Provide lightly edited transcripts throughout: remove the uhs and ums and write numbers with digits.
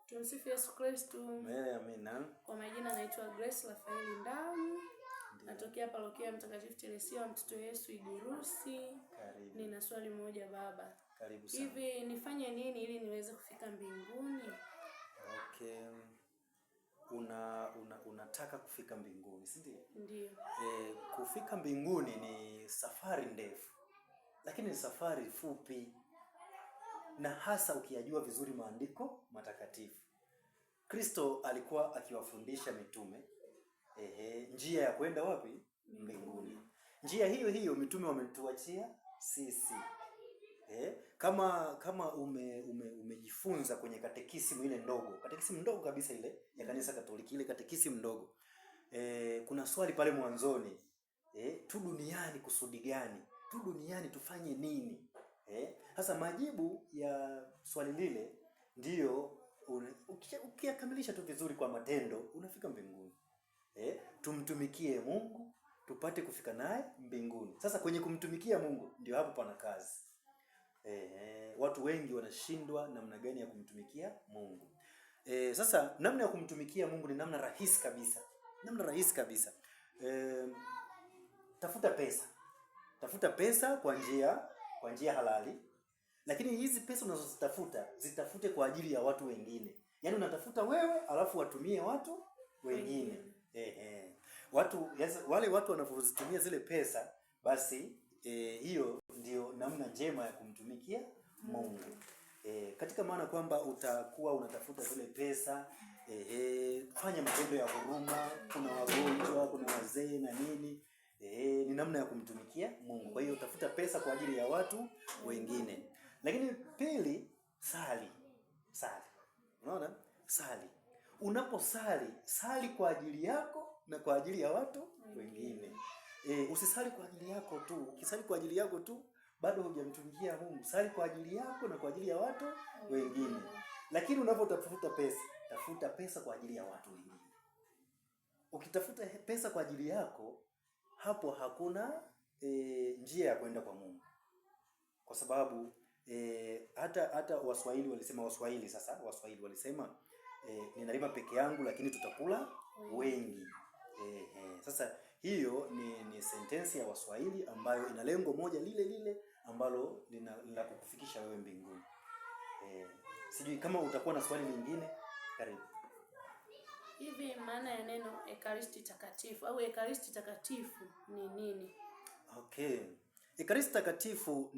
Tumsifu Yesu Kristo. Amina. Kwa majina naitwa Grace Rafael Ndamu. Natokea parokia Mtakatifu Teresia wa Mtoto Yesu Igurusi. Karibu. Nina swali moja baba. Karibu sana. Hivi nifanye nini ili niweze kufika mbinguni? Okay. Unataka kufika mbinguni, si ndio? Ndio. Kufika mbinguni ni safari ndefu. Lakini ni safari fupi. Na hasa ukiyajua vizuri maandiko matakatifu. Kristo alikuwa akiwafundisha mitume njia ya kwenda wapi? Mbinguni. Njia hiyo hiyo mitume wametuachia sisi. Kama umejifunza kwenye katekisimu ile ndogo, katekisimu ndogo kabisa ile ya kanisa Katoliki, ile katekisimu ndogo. Kuna swali pale mwanzoni. Tu duniani kusudi gani? Tu duniani tufanye nini? Sasa majibu ya swali lile ndiyo ukiyakamilisha tu vizuri kwa matendo unafika mbinguni. Tumtumikie Mungu tupate kufika naye mbinguni. Sasa kwenye kumtumikia Mungu ndio hapo pana kazi. Watu wengi wanashindwa namna gani ya kumtumikia Mungu. Sasa namna ya kumtumikia Mungu ni namna rahisi kabisa. Namna rahisi kabisa. Tafuta pesa. Tafuta pesa kwa njia halali. Lakini hizi pesa unazozitafuta zitafute kwa ajili ya watu wengine. Yaani unatafuta wewe alafu watumie watu wengine. Wale watu wanapozitumia zile pesa basi hiyo ndio namna njema ya kumtumikia Mungu. Katika maana kwamba utakuwa unatafuta zile pesa, fanya matendo ya huruma, kuna wagonjwa, kuna wazee na nini. Ni namna ya kumtumikia Mungu. Kwa hiyo utafuta pesa kwa ajili ya watu wengine. Lakini pili, sali. Unaona? Sali. Unaposali, sali kwa ajili yako na kwa ajili ya watu wengine. Usisali kwa ajili yako tu. Ukisali kwa ajili yako tu, bado hujamtumikia Mungu. Sali kwa ajili yako na kwa ajili ya watu wengine. Lakini unapotafuta pesa, tafuta pesa kwa ajili ya watu wengine. Ukitafuta pesa kwa ajili yako, hapo hakuna njia ya kwenda kwa Mungu. Kwa sababu hata Waswahili walisema ninalima peke yangu lakini tutakula wengi. Sasa hiyo ni sentensi ya Waswahili ambayo ina lengo moja lile ambalo lina kukufikisha wewe mbinguni. Sijui kama utakuwa na swali lingine, karibu. Hivi maana ya neno Ekaristi Takatifu au Ekaristi Takatifu ni nini? Okay. Ekaristi Takatifu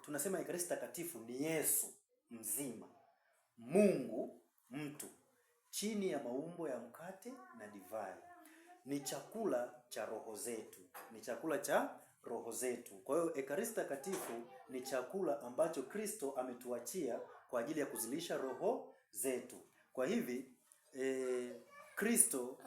tunasema Ekaristi Takatifu ni Yesu mzima, Mungu mtu, chini ya maumbo ya mkate na divai. Ni chakula cha roho zetu. Ni chakula cha roho zetu. Kwa hiyo Ekaristi Takatifu ni chakula ambacho Kristo ametuachia kwa ajili ya kuzilisha roho zetu. Kwa hivi Kristo